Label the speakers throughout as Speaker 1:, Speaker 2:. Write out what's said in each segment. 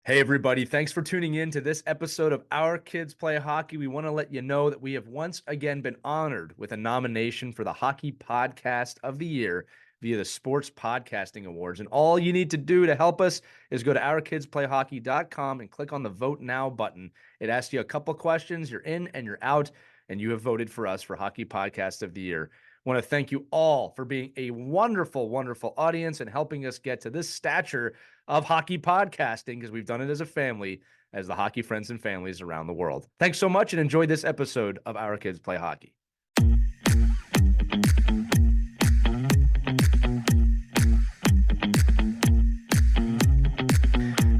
Speaker 1: Hey, everybody. Thanks for tuning in to this episode of Our Kids Play Hockey. We want to let you know that we have once again been honored with a nomination for the Hockey Podcast of the Year via the Sports Podcasting Awards. And all you need to do to help us is go to ourkidsplayhockey.com and click on the Vote Now button. It asks you a couple questions. You're in and you're out, and you have voted for us for Hockey Podcast of the Year. I want to thank you all for being a wonderful, wonderful audience and helping us get to this stature of hockey podcasting, because we've done it as a family, as the hockey friends and families around the world. Thanks so much and enjoy this episode of Our Kids Play Hockey.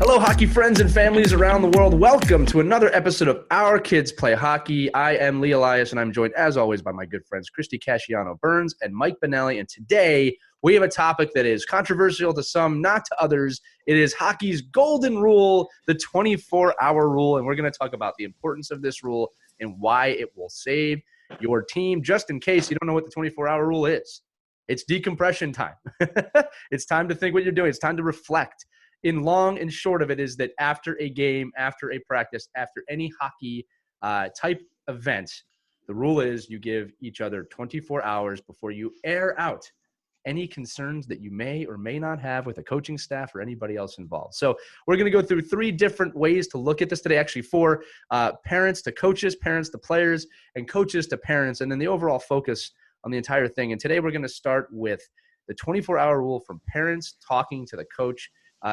Speaker 1: Hello, hockey friends and families around the world. Welcome to another episode of Our Kids Play Hockey. I am Lee Elias, and I'm joined, as always, by my good friends Christie Casciano-Burns and Mike Benelli. And today, we have a topic that is controversial to some, not to others. It is hockey's golden rule, the 24-hour rule, and we're going to talk about the importance of this rule and why it will save your team. Just in case you don't know what the 24-hour rule is, it's decompression time. It's time to think what you're doing. It's time to reflect. In long and short of it is that after a game, after a practice, after any hockey type event, the rule is you give each other 24 hours before you air out any concerns that you may or may not have with the coaching staff or anybody else involved. So we're going to go through three different ways to look at this today, actually four: parents to coaches, parents to players, and coaches to parents, and then the overall focus on the entire thing. And today we're going to start with the 24-hour rule from parents talking to the coach.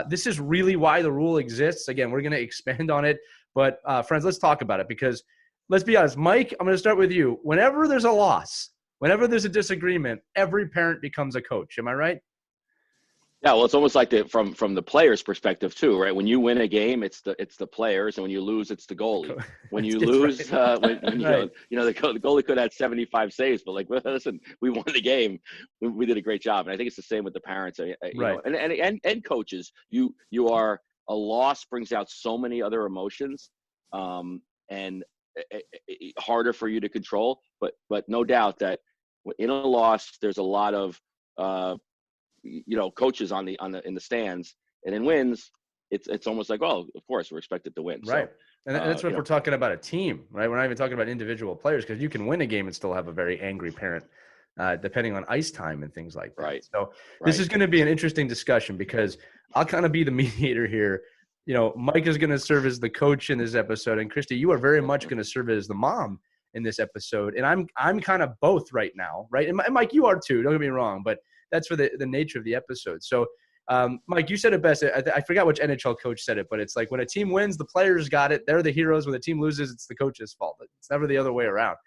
Speaker 1: This is really why the rule exists. Again, we're going to expand on it, but friends, let's talk about it, because let's be honest. Mike, I'm going to start with you. Whenever there's a loss, whenever there's a disagreement, every parent becomes a coach. Am I right?
Speaker 2: Yeah, well, it's almost like from the player's perspective too, right? When you win a game, it's the players, and when you lose, it's the goalie. When you lose,
Speaker 1: right.
Speaker 2: when
Speaker 1: Right.
Speaker 2: the goalie could have 75 saves, but like, listen, we won the game, we did a great job, and I think it's the same with the parents, you
Speaker 1: Right.
Speaker 2: know, and coaches. You are a loss brings out so many other emotions, and harder for you to control. But no doubt that in a loss, there's a lot of coaches in the stands, and in wins, it's almost like, well, of course we're expected to win.
Speaker 1: Right.
Speaker 2: So,
Speaker 1: And that's what we're talking about, a team, right? We're not even talking about individual players, because you can win a game and still have a very angry parent, depending on ice time and things like that.
Speaker 2: Right.
Speaker 1: So this is going to be an interesting discussion, because I'll kind of be the mediator here. You know, Mike is going to serve as the coach in this episode, and Christy, you are very much going to serve as the mom in this episode. And I'm kind of both right now, right? And Mike, you are too. Don't get me wrong, but that's for the nature of the episode. So, Mike, you said it best. I forgot which NHL coach said it, but it's like when a team wins, the players got it. They're the heroes. When the team loses, it's the coach's fault. It's never the other way around.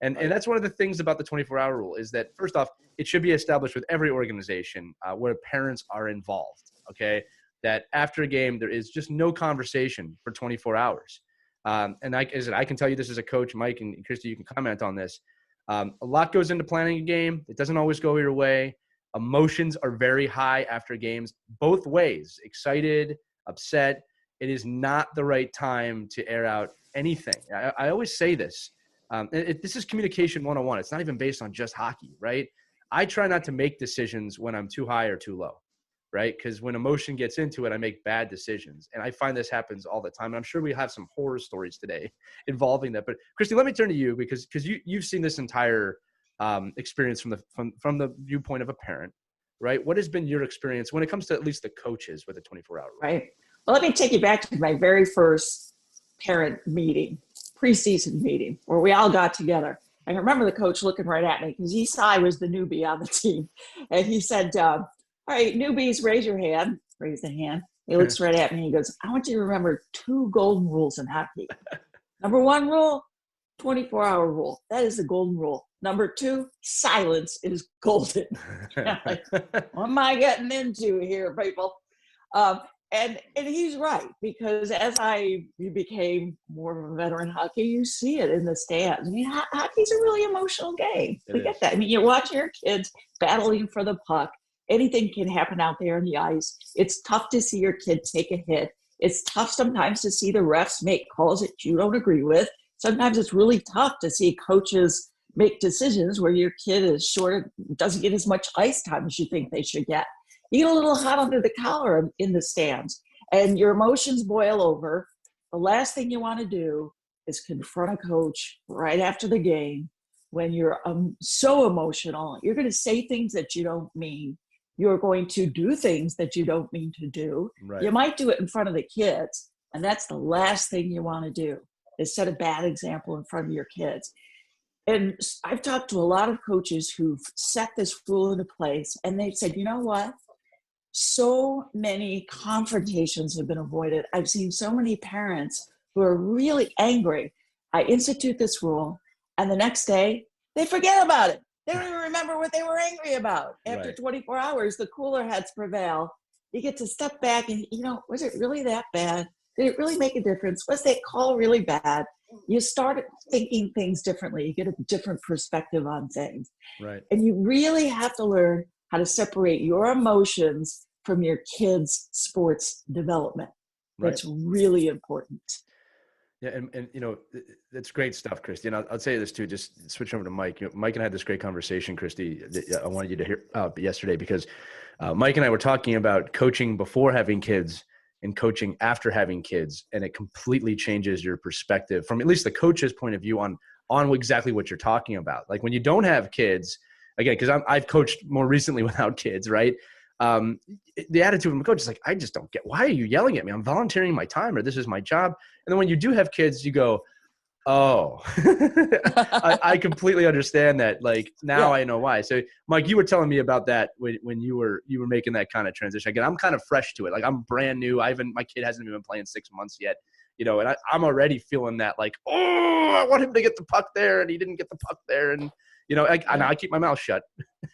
Speaker 1: And that's one of the things about the 24-hour rule, is that, first off, it should be established with every organization where parents are involved, okay? That after a game, there is just no conversation for 24 hours. And I can tell you this as a coach, Mike and Christy, you can comment on this. A lot goes into planning a game. It doesn't always go your way. Emotions are very high after games, both ways, excited, upset. It is not the right time to air out anything. I always say this. This is communication 101. It's not even based on just hockey, right? I try not to make decisions when I'm too high or too low, right? Because when emotion gets into it, I make bad decisions. And I find this happens all the time. And I'm sure we have some horror stories today involving that. But Christy, let me turn to you, because you've seen this entire experience from the viewpoint of a parent, right? What has been your experience when it comes to at least the coaches with a 24-hour rule?
Speaker 3: Right. Well, let me take you back to my very first parent meeting, preseason meeting, where we all got together. I remember the coach looking right at me, because he saw I was the newbie on the team. And he said, all right, newbies, raise your hand. Raise the hand. He looks right at me and he goes, I want you to remember 2 golden rules in hockey. Number 1 rule, 24-hour rule. That is the golden rule. Number 2, silence is golden. Like, what am I getting into here, people? And he's right, because as I became more of a veteran hockey, you see it in the stands. I mean, hockey's a really emotional game. We get that. I mean, you're watching your kids battling for the puck. Anything can happen out there on the ice. It's tough to see your kid take a hit. It's tough sometimes to see the refs make calls that you don't agree with. Sometimes it's really tough to see coaches make decisions where your kid is short, doesn't get as much ice time as you think they should get. You get a little hot under the collar in the stands. and your emotions boil over, the last thing you want to do is confront a coach right after the game when you're so emotional. You're going to say things that you don't mean. You're going to do things that you don't mean to do.
Speaker 1: Right.
Speaker 3: You might do it in front of the kids, and that's the last thing you want to do, is set a bad example in front of your kids. And I've talked to a lot of coaches who've set this rule into place, and they've said, you know what? So many confrontations have been avoided. I've seen so many parents who are really angry. I institute this rule, and the next day they forget about it. They don't even remember what they were angry about. After
Speaker 1: Right.
Speaker 3: 24 hours, the cooler heads prevail. You get to step back and, was it really that bad? Did it really make a difference? Was that call really bad? You start thinking things differently. You get a different perspective on things.
Speaker 1: Right.
Speaker 3: And you really have to learn how to separate your emotions from your kids' sports development. That's really important.
Speaker 1: Yeah, and that's great stuff, Christy. And I'll tell you this too. Just switch over to Mike. Mike and I had this great conversation, Christy, that I wanted you to hear yesterday, because Mike and I were talking about coaching before having kids and coaching after having kids, and it completely changes your perspective from at least the coach's point of view on exactly what you're talking about. Like when you don't have kids, again, because I've coached more recently without kids, right? The attitude of my coach is like, I just don't get, why are you yelling at me? I'm volunteering my time, or this is my job. And then when you do have kids, you go, oh, I completely understand that. Like now I know why. So Mike, you were telling me about that when you were making that kind of transition. Again, I'm kind of fresh to it. Like I'm brand new. My kid hasn't even been playing 6 months yet, and I'm already feeling that like, oh, I want him to get the puck there, and he didn't get the puck there. And, I keep my mouth shut.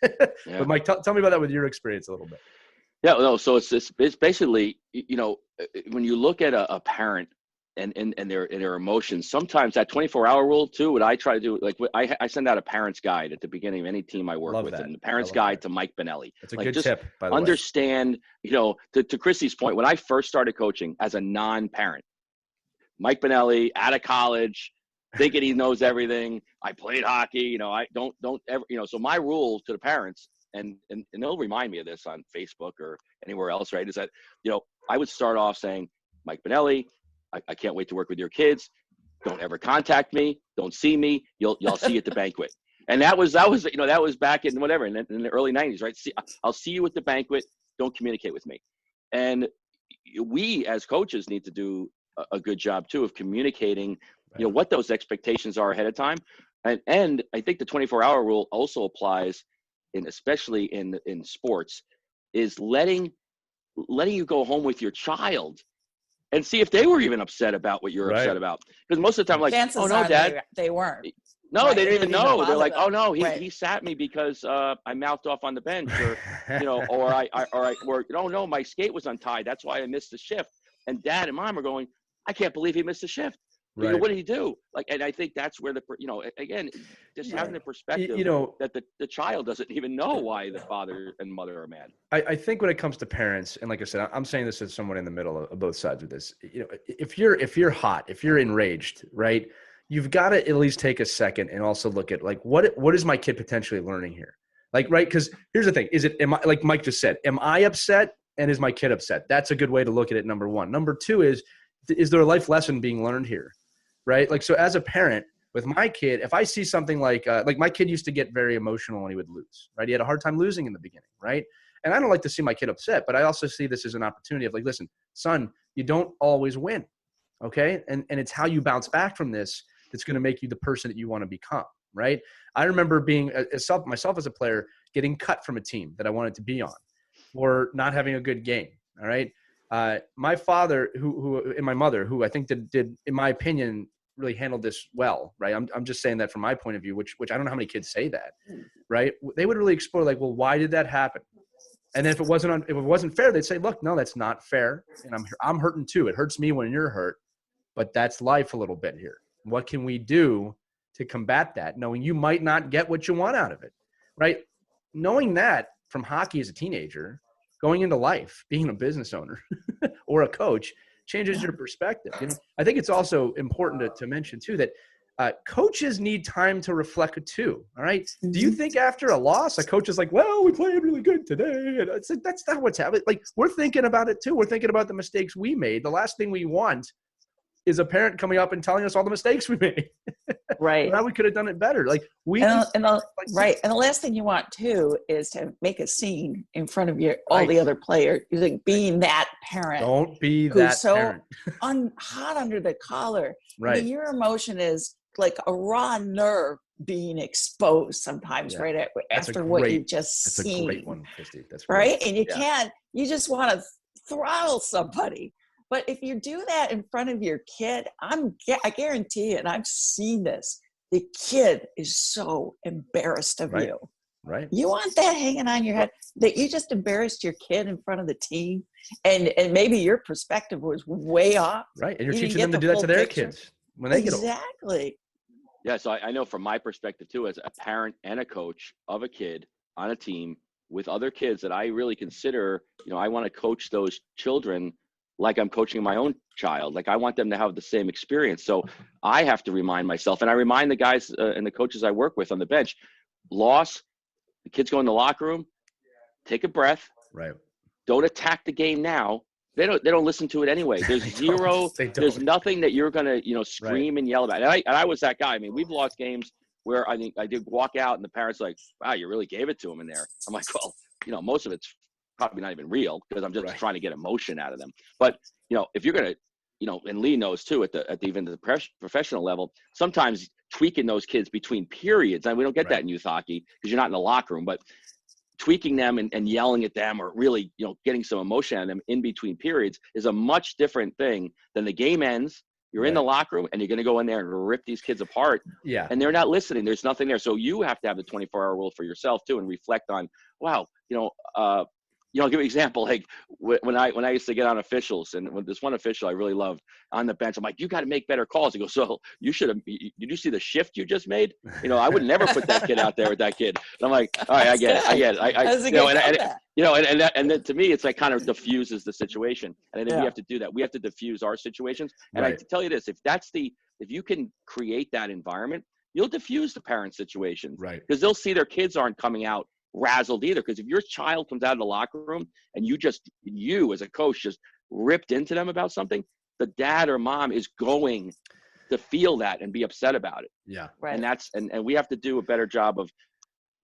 Speaker 1: But Mike, tell me about that with your experience a little bit.
Speaker 2: Yeah, no. So it's basically, when you look at a parent and their emotions, sometimes that 24-hour rule too, what I try to do, like I send out a parent's guide at the beginning of any team I work with, and the parent's guide to Mike Benelli.
Speaker 1: That's a good tip, by the way.
Speaker 2: Understand, to Christie's point, when I first started coaching as a non-parent, Mike Benelli, out of college, thinking he knows everything. I played hockey, I don't ever, so my rule to the parents, and they'll remind me of this on Facebook or anywhere else, right, is that, I would start off saying, Mike Benelli, I can't wait to work with your kids. Don't ever contact me. Don't see me. Y'all see you at the banquet. And that was back in whatever, in the early 90s, right? I'll see you at the banquet. Don't communicate with me. And we as coaches need to do a good job too of communicating, what those expectations are ahead of time. And I think the 24-hour rule also applies especially in sports, is letting you go home with your child and see if they were even upset about what you're upset about. Because most of the time, like,
Speaker 3: chances
Speaker 2: oh no, Dad,
Speaker 3: they weren't.
Speaker 2: No,
Speaker 3: right?
Speaker 2: They didn't even know. They're like, oh no,
Speaker 3: right.
Speaker 2: he sat me because I mouthed off on the bench, or or no, my skate was untied. That's why I missed the shift. And Dad and Mom are going, I can't believe he missed the shift.
Speaker 1: Right.
Speaker 2: What did he do? Like, and I think that's where again, just having the perspective that the child doesn't even know why the father and mother are mad.
Speaker 1: I think when it comes to parents, and like I said, I'm saying this as someone in the middle of both sides of this. If you're hot, if you're enraged, right, you've got to at least take a second and also look at like what is my kid potentially learning here, like, right? Because here's the thing: am I, like Mike just said, am I upset and is my kid upset? That's a good way to look at it. Number one. Number two is there a life lesson being learned here? Right? Like, so as a parent with my kid, if I see something like my kid used to get very emotional when he would lose, right? He had a hard time losing in the beginning, right? And I don't like to see my kid upset, but I also see this as an opportunity of like, listen, son, you don't always win. Okay. And it's how you bounce back from this that's going to make you the person that you want to become. Right. I remember being myself as a player, getting cut from a team that I wanted to be on, or not having a good game. All right. My father and my mother, who I think did, in my opinion, really handled this well, right? I'm just saying that from my point of view, which I don't know how many kids say that, right? They would really explore like, well, why did that happen? And then if it wasn't fair, they'd say, look, no, that's not fair, and I'm hurting too. It hurts me when you're hurt, but that's life a little bit here. What can we do to combat that? Knowing you might not get what you want out of it, right? Knowing that from hockey as a teenager, going into life, being a business owner or a coach changes your perspective. I think it's also important to mention too that coaches need time to reflect too. All right. Mm-hmm. Do you think after a loss, a coach is like, well, we played really good today? And it's like, that's not what's happening. Like, we're thinking about it too. We're thinking about the mistakes we made. The last thing we want is a parent coming up and telling us all the mistakes we made.
Speaker 3: Right.
Speaker 1: How we could have done it better. Like
Speaker 3: right. And the last thing you want too is to make a scene in front of all the other players. You're like being that parent.
Speaker 1: Don't be that parent.
Speaker 3: Hot under the collar.
Speaker 1: Right.
Speaker 3: I mean, your emotion is like a raw nerve being exposed sometimes after what you just seen.
Speaker 1: That's a great one, Christie. That's great.
Speaker 3: Right. And you just want to throttle somebody. But if you do that in front of your kid, I guarantee you, and I've seen this, the kid is so embarrassed of you.
Speaker 1: Right.
Speaker 3: You want that hanging on your head, that you just embarrassed your kid in front of the team, and maybe your perspective was way off.
Speaker 1: Right. And you're teaching them to do that to their kids when they get older.
Speaker 3: Exactly.
Speaker 2: Yeah, so I know from my perspective too, as a parent and a coach of a kid on a team with other kids, that I really consider, I want to coach those children like I'm coaching my own child. Like I want them to have the same experience. So I have to remind myself, and I remind the guys and the coaches I work with on the bench, loss, the kids go in the locker room, take a breath.
Speaker 1: Right.
Speaker 2: Don't attack the game now. They don't listen to it anyway. There's there's nothing that you're going to, scream and yell about. And I was that guy. I mean, we've lost games where I think I did walk out and the parents are like, wow, you really gave it to them in there. I'm like, well, most of it's probably not even real because I'm just trying to get emotion out of them. But, if you're going to, and Lee knows too, at even the professional level, sometimes tweaking those kids between periods, and we don't get that in youth hockey because you're not in the locker room, but tweaking them and yelling at them or really, getting some emotion out of them in between periods is a much different thing than the game ends. You're in the locker room and you're going to go in there and rip these kids apart. Yeah. And they're not listening. There's nothing there. So you have to have the 24-hour rule for yourself too and reflect on, wow, I'll give you an example. Like when I used to get on officials, and when this one official I really loved on the bench, I'm like, you got to make better calls. He goes, so you should have. Did you see the shift you just made? I would never put that kid out there with that kid. And I'm like, all right, I get it. And then to me, it's like kind of diffuses the situation. And then we have to do that. We have to diffuse our situations. And I tell you this: if you can create that environment, you'll diffuse the parent situations, right? Because they'll see their kids aren't coming out razzled either. Because if your child comes out of the locker room and you as a coach just ripped into them about something, the dad or mom is going to feel that and be upset about it. Yeah. Right. And that's and we have to do a better job of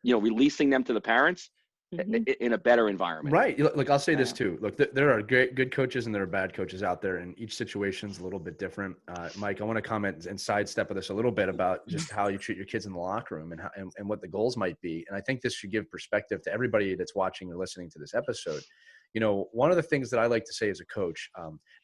Speaker 2: releasing them to the parents in a better environment. Right.
Speaker 1: Look, I'll say this too. Look, there are good coaches and there are bad coaches out there, and each situation's a little bit different. Mike, I want to comment and sidestep with this a little bit about just how you treat your kids in the locker room and what the goals might be. And I think this should give perspective to everybody that's watching or listening to this episode. One of the things that I like to say as a coach,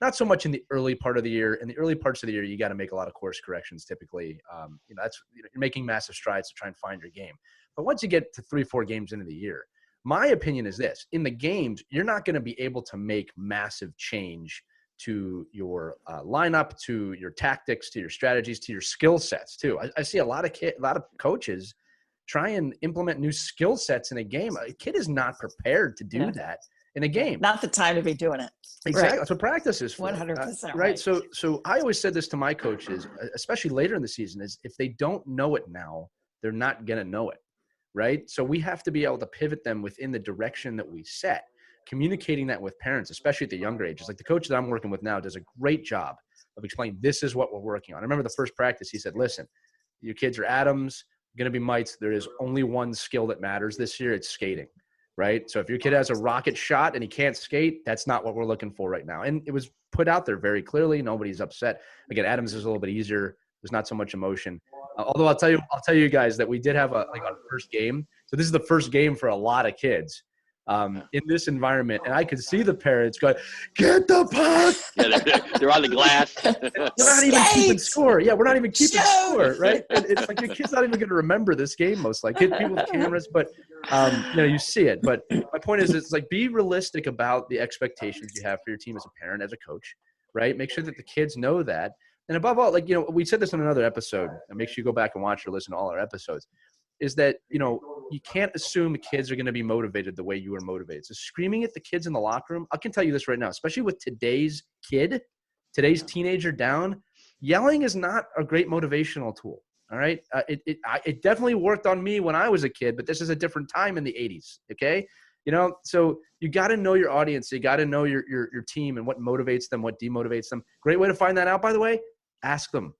Speaker 1: not so much in the early part of the year. In the early parts of the year, you got to make a lot of course corrections. Typically, you're making massive strides to try and find your game. But once you get to 3-4 games into the year, my opinion is this: in the games, you're not going to be able to make massive change to your lineup, to your tactics, to your strategies, to your skill sets too. I see a lot of coaches try and implement new skill sets in a game. A kid is not prepared to do that in a game.
Speaker 3: Not the time to be doing it.
Speaker 1: Exactly. Right. That's what practice is for.
Speaker 3: 100%
Speaker 1: right. So I always said this to my coaches, especially later in the season, is if they don't know it now, they're not going to know it. Right. So we have to be able to pivot them within the direction that we set, communicating that with parents, especially at the younger ages. Like the coach that I'm working with now does a great job of explaining this is what we're working on. I remember the first practice, he said, listen, your kids are atoms, going to be mites. There is only one skill that matters this year. It's skating. Right. So if your kid has a rocket shot and he can't skate, that's not what we're looking for right now. And it was put out there very clearly. Nobody's upset. Again, Adams is a little bit easier. There's not so much emotion. Although I'll tell you guys that we did have our first game. So this is the first game for a lot of kids in this environment. And I could see the parents going, get the puck.
Speaker 2: Yeah, they're on the glass.
Speaker 1: We're not even keeping score. Yeah, we're not even keeping score, right? And it's like your kid's not even going to remember this game most likely. Hit people with cameras, but you see it. But my point is, it's like be realistic about the expectations you have for your team as a parent, as a coach, right? Make sure that the kids know that. And above all, we said this in another episode, and make sure you go back and watch or listen to all our episodes, is that, you can't assume kids are going to be motivated the way you are motivated. So screaming at the kids in the locker room, I can tell you this right now, especially with today's teenager down, yelling is not a great motivational tool. All right. It definitely worked on me when I was a kid, but this is a different time in the 80s. Okay. So you got to know your audience. You got to know your team and what motivates them, what demotivates them. Great way to find that out, by the way, ask them.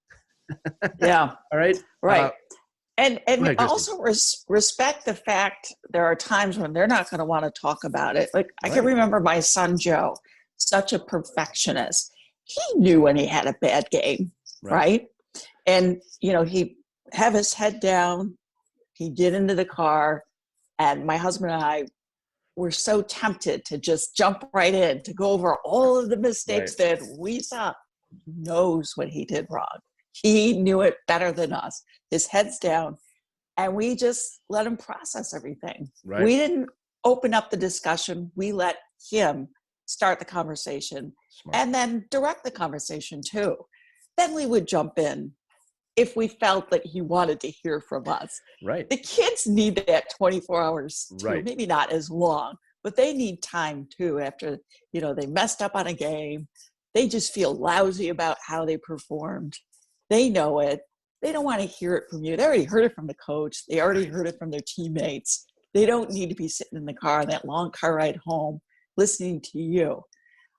Speaker 3: Yeah.
Speaker 1: All right.
Speaker 3: Right. And
Speaker 1: ahead,
Speaker 3: also respect the fact there are times when they're not going to want to talk about it. Like I can remember my son, Joe, such a perfectionist. He knew when he had a bad game, right? And, he'd have his head down, he'd get into the car, and my husband and I were so tempted to just jump right in to go over all of the mistakes that we saw. He knows what he did wrong. He knew it better than us. His head's down, and we just let him process everything.
Speaker 1: Right.
Speaker 3: We didn't open up the discussion. We let him start the conversation. Smart. And then direct the conversation too. Then we would jump in if we felt that he wanted to hear from us.
Speaker 1: Right.
Speaker 3: The kids need that 24 hours too.
Speaker 1: Right.
Speaker 3: Maybe not as long, but they need time too after, they messed up on a game. They just feel lousy about how they performed. They know it. They don't want to hear it from you. They already heard it from the coach. They already heard it from their teammates. They don't need to be sitting in the car on that long car ride home listening to you.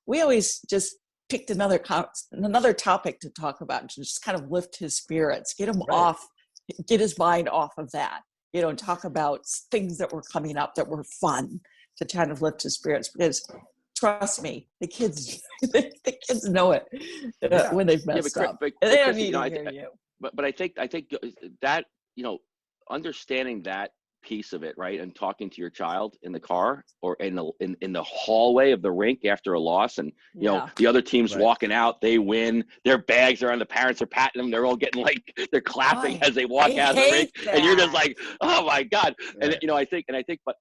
Speaker 3: We always just picked another topic to talk about to just kind of lift his spirits, get him off, get his mind off of that, and talk about things that were coming up that were fun to kind of lift his spirits. Because trust me, the kids know it when they've messed up. But they don't need to hear you.
Speaker 2: But I think that, understanding that piece of it, right, and talking to your child in the car or in the hallway of the rink after a loss, and the other team's walking out, they win, their bags are on, the parents are patting them, they're all getting they're clapping as they walk out of the rink, and you're just like, oh my God. And I think but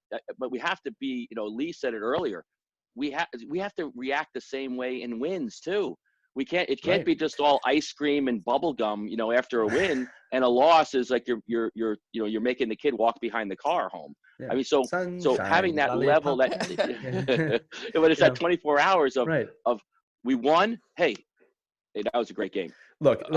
Speaker 2: we have to be, Lee said it earlier, we have to react the same way in wins too. It can't be just all ice cream and bubble gum, after a win, and a loss is like you're making the kid walk behind the car home. Yeah. I mean, so having that level but it's that 24 hours of we won. Hey, that was a great game.
Speaker 1: Look,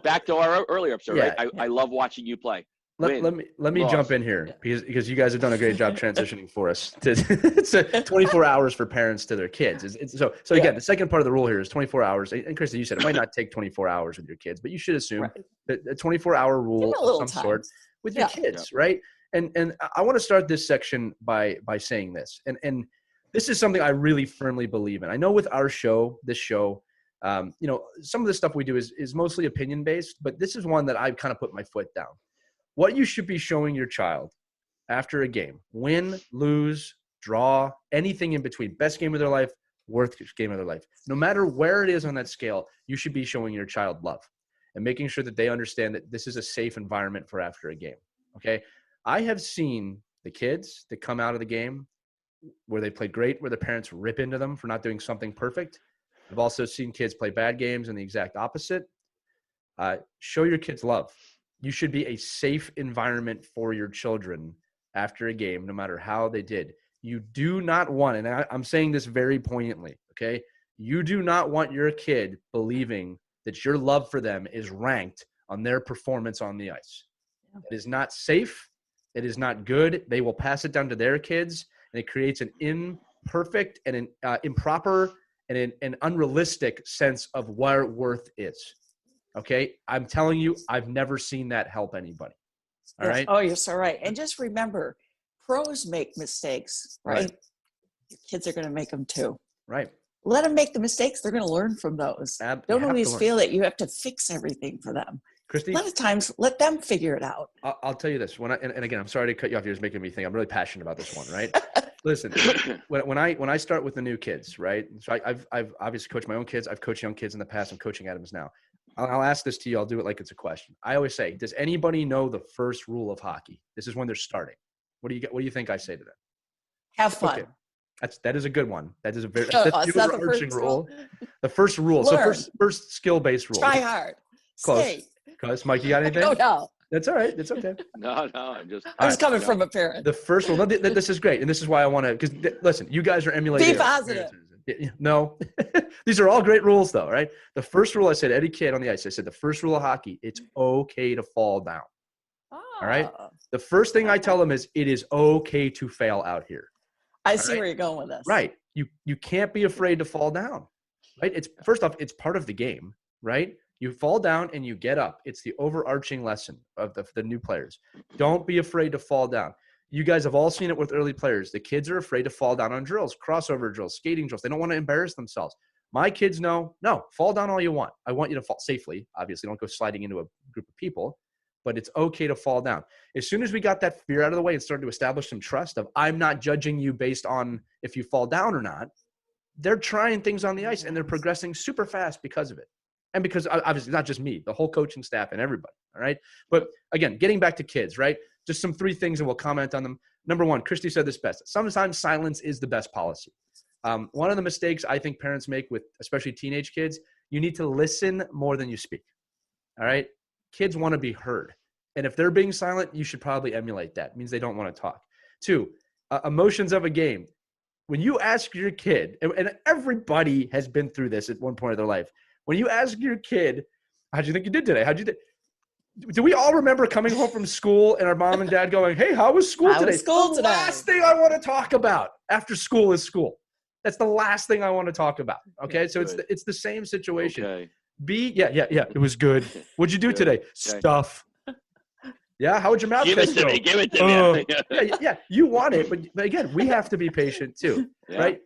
Speaker 2: back to our earlier episode, right? I love watching you play.
Speaker 1: Let me jump in here because you guys have done a great job transitioning for us. It's 24 hours for parents to their kids. So again, the second part of the rule here is 24 hours. And Christie, you said it might not take 24 hours with your kids, but you should assume that a 24-hour rule of some sort with your kids, right? And I want to start this section by saying this, and this is something I really firmly believe in. I know with our show, some of the stuff we do is mostly opinion based, but this is one that I've kind of put my foot down. What you should be showing your child after a game, win, lose, draw, anything in between, best game of their life, worst game of their life. No matter where it is on that scale, you should be showing your child love and making sure that they understand that this is a safe environment for after a game, okay? I have seen the kids that come out of the game where they played great, where the parents rip into them for not doing something perfect. I've also seen kids play bad games and the exact opposite. Show your kids love. You should be a safe environment for your children after a game, no matter how they did. You do not want, and I'm saying this very poignantly, okay? You do not want your kid believing that your love for them is ranked on their performance on the ice. It is not safe. It is not good. They will pass it down to their kids, and it creates an imperfect and an improper and an unrealistic sense of where worth is. Okay, I'm telling you, I've never seen that help anybody. All right.
Speaker 3: Oh, you're so right. And just remember, pros make mistakes, right? Your kids are going to make them too.
Speaker 1: Right.
Speaker 3: Let them make the mistakes. They're going to learn from those. Don't always feel that you have to fix everything for them.
Speaker 1: Christie,
Speaker 3: a lot of times, let them figure it out.
Speaker 1: I'll tell you this. And again, I'm sorry to cut you off. You're just making me think. I'm really passionate about this one, right? Listen, when I start with the new kids, right? So I've obviously coached my own kids. I've coached young kids in the past. I'm coaching Adams now. I'll ask this to you. I'll do it like it's a question. I always say, does anybody know the first rule of hockey? This is when they're starting. What do you think I say to them?
Speaker 3: Have fun.
Speaker 1: Okay. That is a good one. That is a very that's the overarching rule. The first rule.
Speaker 3: Learn.
Speaker 1: So first skill-based rule.
Speaker 3: Try hard.
Speaker 1: Close.
Speaker 3: Stay.
Speaker 1: Close. Mike, you got anything?
Speaker 3: No.
Speaker 1: That's all right. It's okay.
Speaker 2: No,
Speaker 3: I was coming from a parent.
Speaker 1: The first rule. This is great, and this is why I want to. Because listen, you guys are emulating.
Speaker 3: Be positive.
Speaker 1: No, these are all great rules though, right? The first rule I said, any kid on the ice, I said, the first rule of hockey, it's okay to fall down.
Speaker 3: Oh,
Speaker 1: All right. The first thing I tell them is it is okay to fail out here.
Speaker 3: I see where you're going with this.
Speaker 1: Right. You can't be afraid to fall down, right? It's first off, it's part of the game, right? You fall down and you get up. It's the overarching lesson of the new players. Don't be afraid to fall down. You guys have all seen it with early players. The kids are afraid to fall down on drills, crossover drills, skating drills. They don't want to embarrass themselves. My kids know, no, fall down all you want. I want you to fall safely. Obviously, don't go sliding into a group of people, but it's okay to fall down. As soon as we got that fear out of the way and started to establish some trust of I'm not judging you based on if you fall down or not, they're trying things on the ice and they're progressing super fast because of it. And because obviously not just me, the whole coaching staff and everybody. All right. But again, getting back to kids, right? Just some 3 things and we'll comment on them. Number 1, Christie said this best. Sometimes silence is the best policy. One of the mistakes I think parents make with especially teenage kids, you need to listen more than you speak. All right. Kids want to be heard. And if they're being silent, you should probably emulate that. It means they don't want to talk. 2, emotions of a game. When you ask your kid, and everybody has been through this at one point in their life, when you ask your kid, how'd you think you did today? Do we all remember coming home from school and our mom and dad going, hey, how was school today? The last thing I want to talk about after school is school. That's the last thing I want to talk about. Okay. Yeah, so it's the same situation. Okay. Yeah. It was good. What'd you do today? Okay. Stuff. Yeah. How would your mouth test go?
Speaker 2: Give it to
Speaker 1: me. Yeah. You want it, but again, we have to be patient too, right?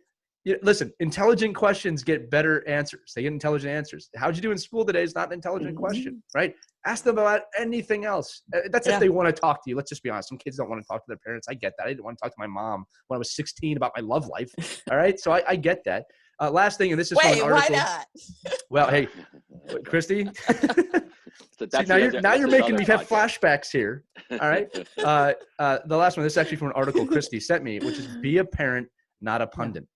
Speaker 1: Listen, intelligent questions get better answers. They get intelligent answers. How'd you do in school today is not an intelligent question, right? Ask them about anything else. That's if they want to talk to you. Let's just be honest. Some kids don't want to talk to their parents. I get that. I didn't want to talk to my mom when I was 16 about my love life. All right. So I get that. Last thing, and this is from an article.
Speaker 3: Why not?
Speaker 1: Well, hey, Christy. See, now you're making me have flashbacks here. All right. The last one, this is actually from an article Christy sent me, which is be a parent, not a pundit.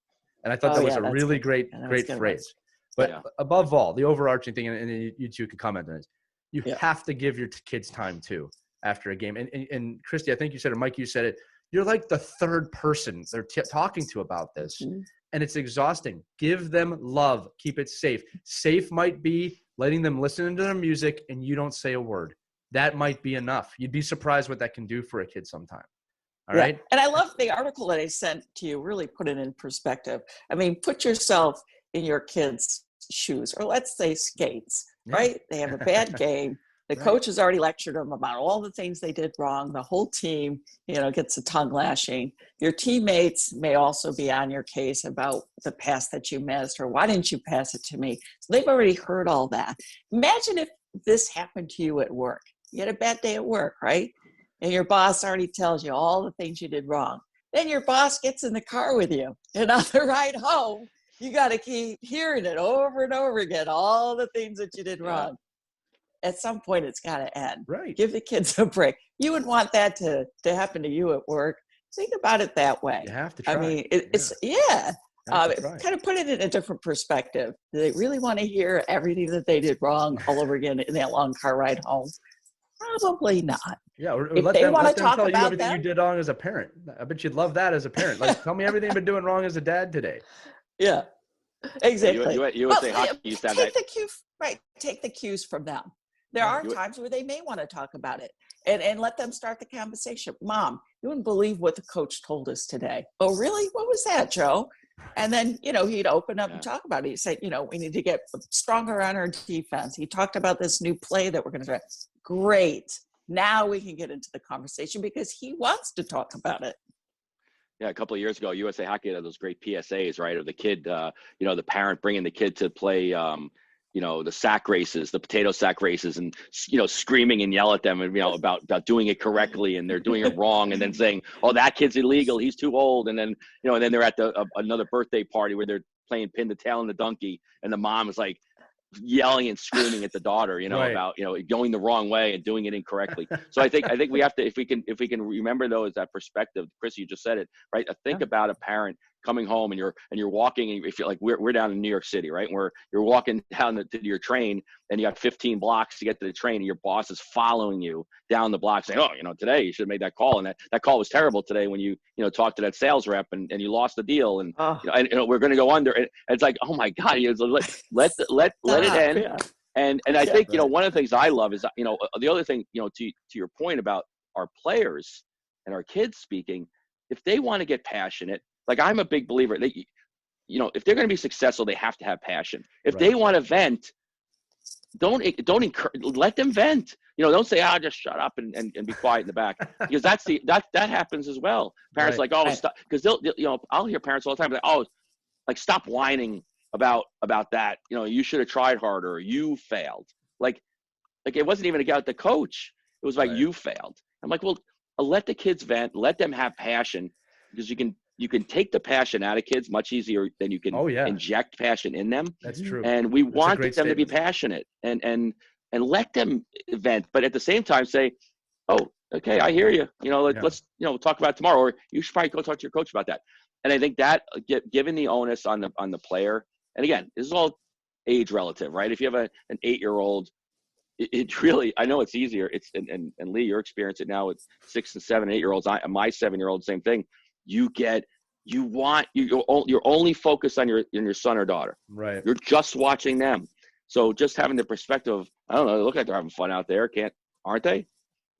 Speaker 1: And I thought that was a really great phrase. But above all, the overarching thing, and you two can comment on this, you have to give your kids time too after a game. And Christy, I think you said it, Mike, you said it, you're like the third person they're talking to about this. Mm-hmm. And it's exhausting. Give them love. Keep it safe. Safe might be letting them listen to their music and you don't say a word. That might be enough. You'd be surprised what that can do for a kid sometime. All right.
Speaker 3: And I love the article that I sent to you, really put it in perspective. I mean, put yourself in your kids' shoes, or let's say skates, right? They have a bad game. The coach has already lectured them about all the things they did wrong. The whole team, gets a tongue lashing. Your teammates may also be on your case about the pass that you missed, or why didn't you pass it to me? So they've already heard all that. Imagine if this happened to you at work. You had a bad day at work, right? And your boss already tells you all the things you did wrong. Then your boss gets in the car with you. And on the ride home, you got to keep hearing it over and over again, all the things that you did wrong. At some point, it's got to end.
Speaker 1: Right.
Speaker 3: Give the kids a break. You would want that to happen to you at work. Think about it that way.
Speaker 1: You have to try.
Speaker 3: I mean, it's kind of put it in a different perspective. Do they really want to hear everything that they did wrong all over again in that long car ride home? Probably not.
Speaker 1: Yeah, or
Speaker 3: if
Speaker 1: let
Speaker 3: they
Speaker 1: them
Speaker 3: want to talk
Speaker 1: tell
Speaker 3: about
Speaker 1: you everything
Speaker 3: that,
Speaker 1: you did wrong as a parent. I bet you'd love that as a parent. Like, tell me everything you've been doing wrong as a dad today.
Speaker 3: Yeah, exactly.
Speaker 2: You would say hockey used to have that.
Speaker 3: Take the cues from them. There are times where they may want to talk about it and let them start the conversation. Mom, you wouldn't believe what the coach told us today. Oh, really? What was that, Joe? And then, he'd open up and talk about it. He'd say, we need to get stronger on our defense. He talked about this new play that we're going to try. Great. Now we can get into the conversation because he wants to talk about it.
Speaker 2: Yeah, a couple of years ago, USA Hockey had those great PSAs, right? Of the kid, the parent bringing the kid to play, the sack races, the potato sack races, and screaming and yell at them, and about doing it correctly, and they're doing it wrong, and then saying, "Oh, that kid's illegal. He's too old." And then and then they're at another birthday party where they're playing pin the tail on the donkey, and the mom is like yelling and screaming at the daughter, about going the wrong way and doing it incorrectly. So I think we have to, if we can remember though, is that perspective. Chris, you just said it right. Think about a parent coming home and you're walking, and if you're like, we're down in New York City, right? Where you're walking down to your train, and you got 15 blocks to get to the train, and your boss is following you down the block saying, oh, today you should have made that call. And that call was terrible today when you talked to that sales rep and you lost the deal. And, we're going to go under. And it's like, oh my God, let it end.
Speaker 3: Yeah.
Speaker 2: And I think, one of the things I love is, the other thing, to your point about our players and our kids speaking, if they want to get passionate, like I'm a big believer that, if they're going to be successful, they have to have passion. If they want to vent, don't encourage, let them vent. Don't say, just shut up and be quiet in the back, because that happens as well. Parents stop, because they'll I'll hear parents all the time like, stop whining about that. You should have tried harder, or you failed. Like it wasn't even about the coach. It was like, you failed. I'm like, well, let the kids vent, let them have passion, because you can take the passion out of kids much easier than you can inject passion in them.
Speaker 1: That's true.
Speaker 2: And we want them to be passionate and let them vent, but at the same time say, oh, okay, I hear you. Let's talk about it tomorrow, or you should probably go talk to your coach about that. And I think that given the onus on the player, and again, this is all age relative, right? If you have an 8-year-old, it really, I know it's easier. It's and Lee, you're experiencing it now with 6 and 7, 8-year-olds. My 7-year-old, same thing. You're only focused on your son or daughter.
Speaker 1: Right.
Speaker 2: You're just watching them. So just having the perspective of, I don't know, they look like they're having fun out there, aren't they?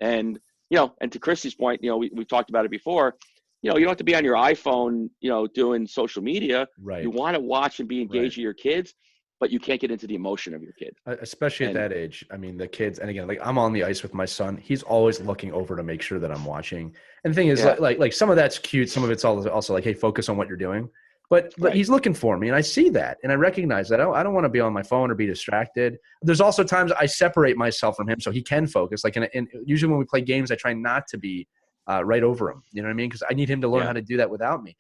Speaker 2: And and to Christie's point, we've talked about it before. You don't have to be on your iPhone, doing social media.
Speaker 1: Right.
Speaker 2: You want to watch and be engaged with your kids, but you can't get into the emotion of your kid.
Speaker 1: Especially at that age. I mean, the kids, and again, like I'm on the ice with my son. He's always looking over to make sure that I'm watching. And the thing is, like some of that's cute. Some of it's also like, hey, focus on what you're doing. But he's looking for me, and I see that, and I recognize that. I don't want to be on my phone or be distracted. There's also times I separate myself from him so he can focus. Like, usually when we play games, I try not to be right over him. You know what I mean? Because I need him to learn how to do that without me.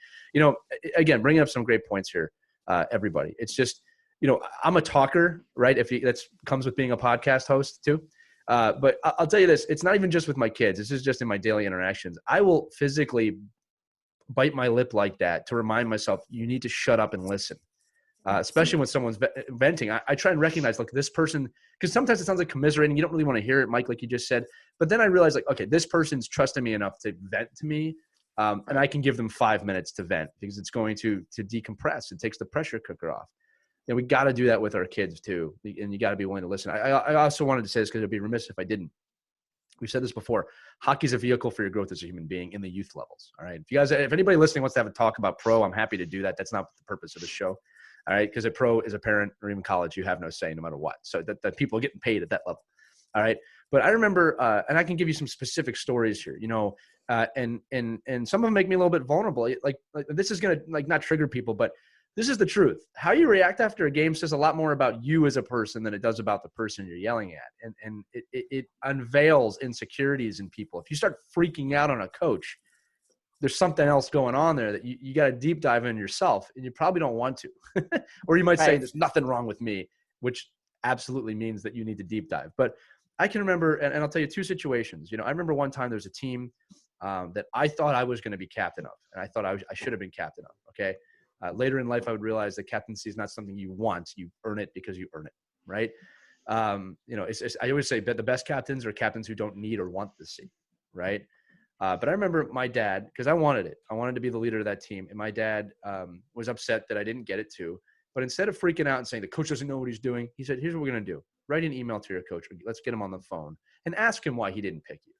Speaker 1: Again, bringing up some great points here, everybody. It's just, I'm a talker, right? That comes with being a podcast host too. But I'll tell you this, it's not even just with my kids. This is just in my daily interactions. I will physically bite my lip like that to remind myself, you need to shut up and listen. Especially when someone's venting. I try and recognize, like, this person, because sometimes it sounds like commiserating. You don't really want to hear it, Mike, like you just said. But then I realize, like, okay, this person's trusting me enough to vent to me. And I can give them 5 minutes to vent, because it's going to decompress. It takes the pressure cooker off. We got to do that with our kids too. And you got to be willing to listen. I also wanted to say this because it'd be remiss if I didn't. We've said this before. Hockey is a vehicle for your growth as a human being in the youth levels. All right. If anybody listening wants to have a talk about pro, I'm happy to do that. That's not the purpose of the show. All right. Because a pro is a parent, or even college, you have no say no matter what. So that people are getting paid at that level. All right. But I remember, and I can give you some specific stories here, and some of them make me a little bit vulnerable. Like this is going to, like, not trigger people, but this is the truth. How you react after a game says a lot more about you as a person than it does about the person you're yelling at. And it unveils insecurities in people. If you start freaking out on a coach, there's something else going on there that you got to deep dive in yourself, and you probably don't want to. Or you might say, there's nothing wrong with me, which absolutely means that you need to deep dive. But I can remember, and I'll tell you 2 situations. I remember one time there's a team that I thought I was going to be captain of, and I thought I should have been captain of, okay? Later in life, I would realize that captaincy is not something you want. You earn it because you earn it, right? I always say that the best captains are captains who don't need or want the seat, right? But I remember my dad, because I wanted it. I wanted to be the leader of that team. And my dad was upset that I didn't get it too. But instead of freaking out and saying the coach doesn't know what he's doing, he said, here's what we're going to do. Write an email to your coach. Let's get him on the phone and ask him why he didn't pick you,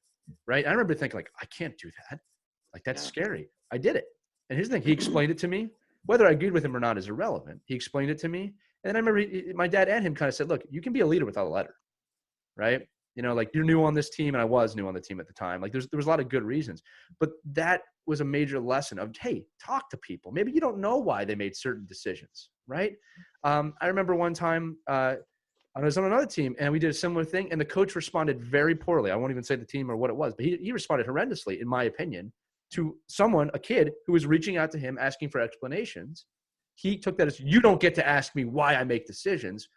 Speaker 1: right? I remember thinking, like, I can't do that. Like, that's scary. I did it. And here's the thing. He explained it to me. Whether I agreed with him or not is irrelevant. He explained it to me. And then I remember my dad and him kind of said, look, you can be a leader without a letter, right? Like, you're new on this team, and I was new on the team at the time. Like, there was a lot of good reasons. But that was a major lesson of, hey, talk to people. Maybe you don't know why they made certain decisions, right? I remember one time I was on another team, and we did a similar thing, and the coach responded very poorly. I won't even say the team or what it was, but he responded horrendously, in my opinion, to a kid who was reaching out to him asking for explanations. He took that as, you don't get to ask me why I make decisions.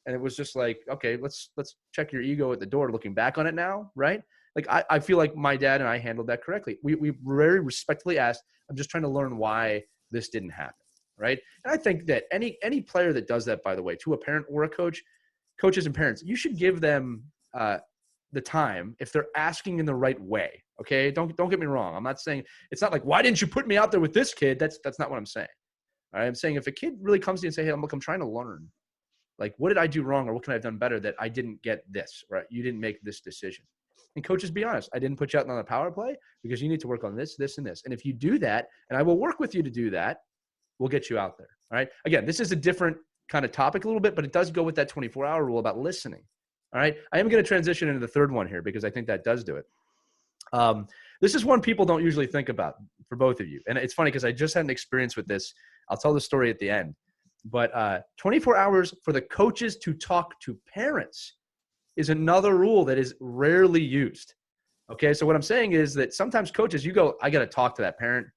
Speaker 1: And it was just like, okay, let's check your ego at the door looking back on it now, right? Like, I feel like my dad and I handled that correctly. We very respectfully asked, I'm just trying to learn why this didn't happen, right? And I think that any player that does that, by the way, to a parent or a coach, coaches and parents, you should give them the time if they're asking in the right way. Okay, don't get me wrong. I'm not saying it's not like, why didn't you put me out there with this kid? That's not what I'm saying. All right, I'm saying if a kid really comes to you and say, hey, I'm trying to learn. Like, what did I do wrong, or what can I have done better that I didn't get this, right? You didn't make this decision. And coaches, be honest. I didn't put you out on the power play because you need to work on this, this, and this. And if you do that, and I will work with you to do that, we'll get you out there. All right. Again, this is a different kind of topic a little bit, but it does go with that 24-hour rule about listening. All right. I am going to transition into the third one here because I think that does do it. This is one people don't usually think about for both of you. And it's funny because I just had an experience with this. I'll tell the story at the end. But 24 hours for the coaches to talk to parents is another rule that is rarely used. Okay, so what I'm saying is that sometimes coaches, you go, I got to talk to that parent.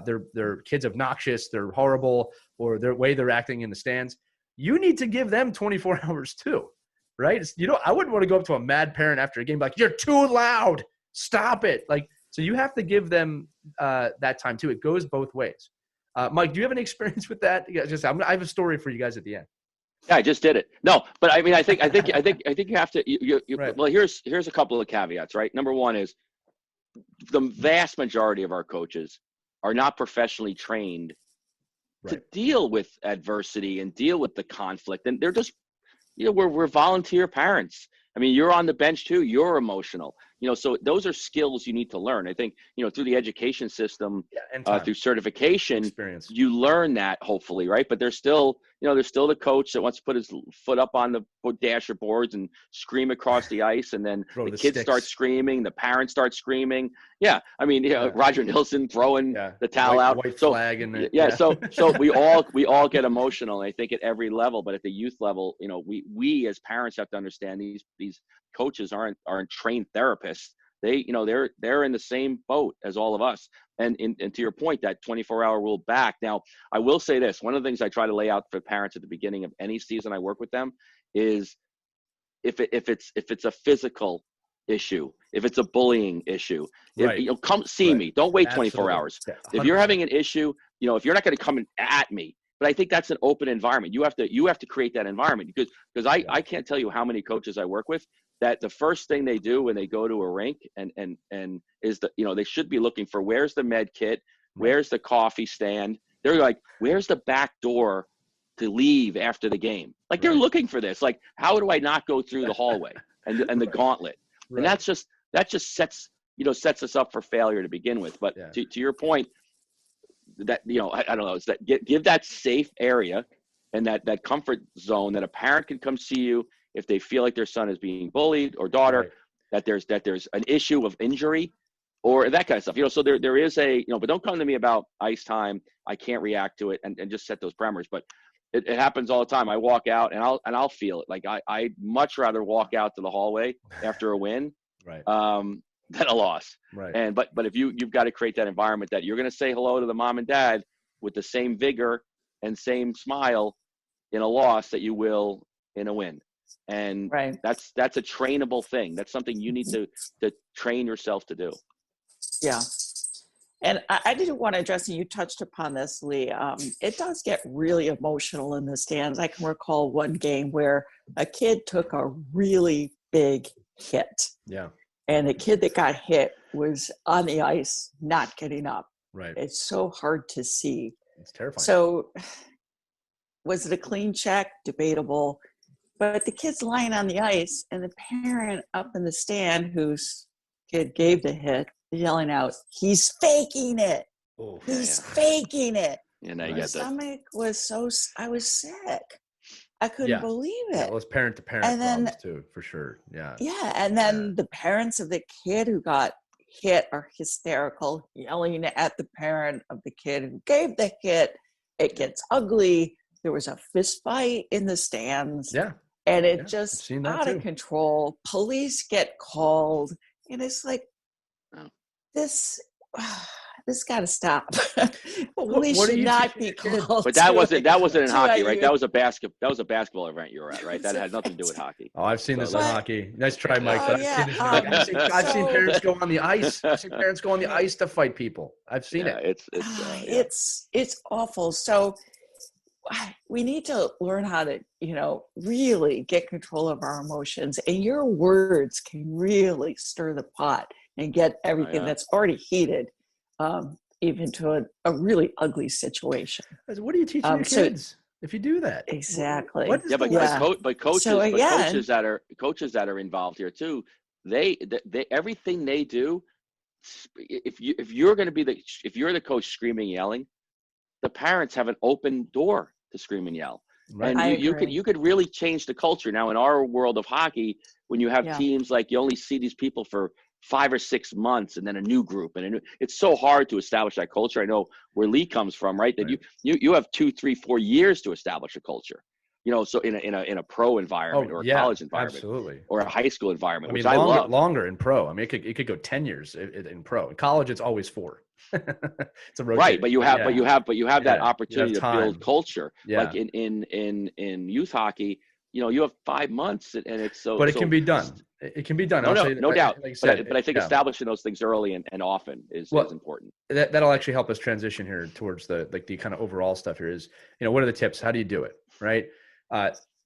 Speaker 1: Their kid's obnoxious, they're horrible, or their way they're acting in the stands. You need to give them 24 hours too, right? I wouldn't want to go up to a mad parent after a game like, you're too loud, stop it. Like, so you have to give them that time too. It goes both ways. Mike, do you have any experience with that? Yeah, I have a story for you guys at the end.
Speaker 2: Yeah, I just did it. No, but I mean, I think you have to.
Speaker 1: Right.
Speaker 2: Well, here's a couple of caveats, right? Number one is the vast majority of our coaches are not professionally trained to deal with adversity and deal with the conflict, and they're just, we're volunteer parents. I mean, you're on the bench too. You're emotional. So those are skills you need to learn. I think, through the education system, through certification,
Speaker 1: experience,
Speaker 2: you learn that hopefully, right? But there's still the coach that wants to put his foot up on the dasher boards and scream across the ice, and then the kids start screaming, the parents start screaming. Yeah, I mean, Roger Nilsson throwing the towel out,
Speaker 1: white flag, and
Speaker 2: so we all get emotional. And I think at every level, but at the youth level, we as parents have to understand these coaches aren't trained therapists. They're in the same boat as all of us. And to your point, that 24-hour rule back. Now, I will say this: one of the things I try to lay out for parents at the beginning of any season I work with them is if it's a physical issue, if it's a bullying issue, come see me. Don't wait 24 hours. Yeah, if you're having an issue, if you're not going to come at me. But I think that's an open environment. You have to create that environment because I can't tell you how many coaches I work with that the first thing they do when they go to a rink and is they should be looking for, where's the med kit, where's the coffee stand. They're like, where's the back door to leave after the game? Like they're looking for this. Like, how do I not go through the hallway and the gauntlet? And that just sets us up for failure to begin with. But to your point, that I don't know, it's that give that safe area and that comfort zone that a parent can come see you if they feel like their son is being bullied or daughter, that there's an issue of injury or that kind of stuff. So there is but don't come to me about ice time. I can't react to it and just set those parameters. But it happens all the time. I walk out and I'll feel it. Like I'd much rather walk out to the hallway after a win. Than a loss. Right. But if you've got to create that environment that you're going to say hello to the mom and dad with the same vigor and same smile in a loss that you will in a win. And that's a trainable thing. That's something you need to train yourself to do.
Speaker 3: Yeah. And I didn't want to address, and you touched upon this, Lee. It does get really emotional in the stands. I can recall one game where a kid took a really big hit. Yeah. And the kid that got hit was on the ice, not getting up. Right. It's so hard to see.
Speaker 1: It's terrifying.
Speaker 3: So was it a clean check? Debatable. But the kid's lying on the ice, and the parent up in the stand whose kid gave the hit is yelling out, he's faking it. Oh, he's faking it.
Speaker 2: And I
Speaker 3: My stomach was I was sick. I couldn't believe it.
Speaker 1: Yeah, it was parent-to-parent problems too, for sure. Yeah.
Speaker 3: Yeah, and then the parents of the kid who got hit are hysterical, yelling at the parent of the kid who gave the hit. It gets ugly. There was a fist fight in the stands.
Speaker 1: Yeah.
Speaker 3: And it just out of control. Police get called. And it's like, this this got to stop.
Speaker 1: What
Speaker 3: We
Speaker 1: are
Speaker 3: should
Speaker 1: you
Speaker 3: not
Speaker 1: teaching
Speaker 3: be
Speaker 1: your kids?
Speaker 3: called.
Speaker 2: But that wasn't in
Speaker 3: to
Speaker 2: hockey,
Speaker 3: a
Speaker 2: right?
Speaker 3: youth.
Speaker 2: That was a basketball event you were at, right? That had nothing to do with hockey.
Speaker 1: Oh, I've seen
Speaker 2: So
Speaker 1: this in
Speaker 2: let's-
Speaker 1: hockey. Nice try, Mike.
Speaker 3: Oh,
Speaker 1: But
Speaker 3: yeah.
Speaker 1: I've seen
Speaker 3: So-
Speaker 1: parents go on the ice. I've seen parents go on the ice to fight people. I've seen
Speaker 2: Yeah,
Speaker 1: it.
Speaker 3: It's awful. So we need to learn how to, really get control of our emotions, and your words can really stir the pot and get everything that's already heated, even to a really ugly situation.
Speaker 1: What are you teaching your kids if you do that?
Speaker 3: Exactly.
Speaker 1: What is
Speaker 2: Yeah, but,
Speaker 1: the lesson?
Speaker 2: but coaches,
Speaker 3: So again,
Speaker 2: coaches that are involved here too. They everything they do. If you're the coach screaming, yelling, the parents have an open door to scream and yell.
Speaker 1: Right.
Speaker 2: And you could really change the culture. Now, in our world of hockey, when you have teams like you only see these people for 5 or 6 months and then a new group, and it's so hard to establish that culture. I know where Lee comes from, right? That you have 2, 3, 4 years to establish a culture. So in a pro environment or a college environment,
Speaker 1: absolutely,
Speaker 2: or a high school environment,
Speaker 1: which
Speaker 2: I love.
Speaker 1: Longer in pro. I mean, it could go 10 years in pro. In college, it's always 4. It's a rotation.
Speaker 2: Right, but you have that opportunity to build culture.
Speaker 1: Yeah.
Speaker 2: Like in youth hockey, you have 5 months, and it's so.
Speaker 1: But it can be done. It can be done.
Speaker 2: No doubt.
Speaker 1: Like said,
Speaker 2: but I think establishing those things early and often is important.
Speaker 1: That'll actually help us transition here towards the kind of overall stuff here. Is what are the tips? How do you do it? Right.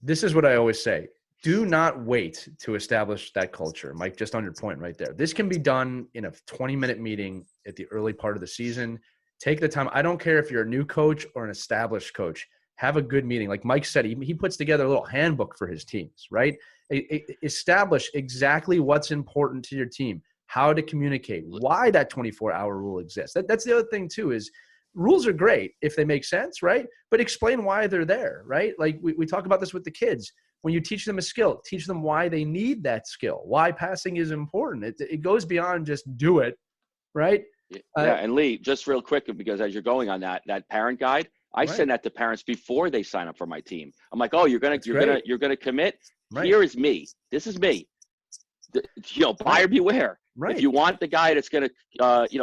Speaker 1: This is what I always say. Do not wait to establish that culture. Mike, just on your point right there. This can be done in a 20-minute meeting at the early part of the season. Take the time. I don't care if you're a new coach or an established coach. Have a good meeting. Like Mike said, he puts together a little handbook for his teams, right? Establish exactly what's important to your team, how to communicate, why that 24-hour rule exists. That's the other thing too is rules are great if they make sense, right? But explain why they're there, right? Like we talk about this with the kids. When you teach them a skill, teach them why they need that skill, why passing is important. It goes beyond just do it, right?
Speaker 2: And Lee, just real quick, because as you're going on that parent guide, I send that to parents before they sign up for my team. I'm like, oh, you're gonna commit. Right. Here is me. This is me. Buyer beware.
Speaker 1: Right.
Speaker 2: If you want the guy that's gonna